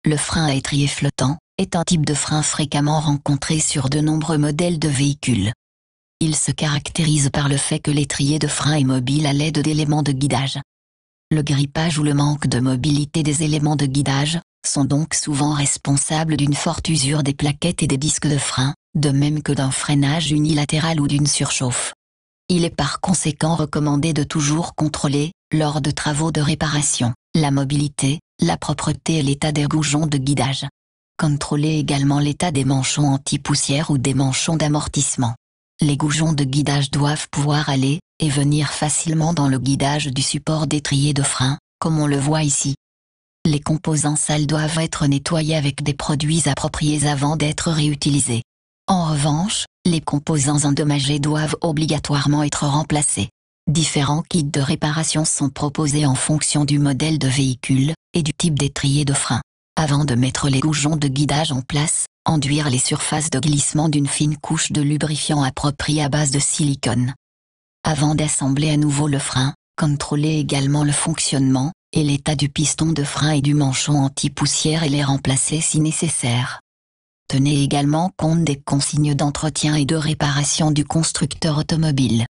Le frein à étrier flottant est un type de frein fréquemment rencontré sur de nombreux modèles de véhicules. Il se caractérise par le fait que l'étrier de frein est mobile à l'aide d'éléments de guidage. Le grippage ou le manque de mobilité des éléments de guidage sont donc souvent responsables d'une forte usure des plaquettes et des disques de frein, de même que d'un freinage unilatéral ou d'une surchauffe. Il est par conséquent recommandé de toujours contrôler, lors de travaux de réparation, la mobilité, la propreté et l'état des goujons de guidage. Contrôlez également l'état des manchons anti-poussière ou des manchons d'amortissement. Les goujons de guidage doivent pouvoir aller et venir facilement dans le guidage du support d'étrier de frein, comme on le voit ici. Les composants sales doivent être nettoyés avec des produits appropriés avant d'être réutilisés. En revanche, les composants endommagés doivent obligatoirement être remplacés. Différents kits de réparation sont proposés en fonction du modèle de véhicule et du type d'étrier de frein. Avant de mettre les goujons de guidage en place, enduire les surfaces de glissement d'une fine couche de lubrifiant approprié à base de silicone. Avant d'assembler à nouveau le frein, contrôlez également le fonctionnement et l'état du piston de frein et du manchon anti-poussière et les remplacer si nécessaire. Tenez également compte des consignes d'entretien et de réparation du constructeur automobile.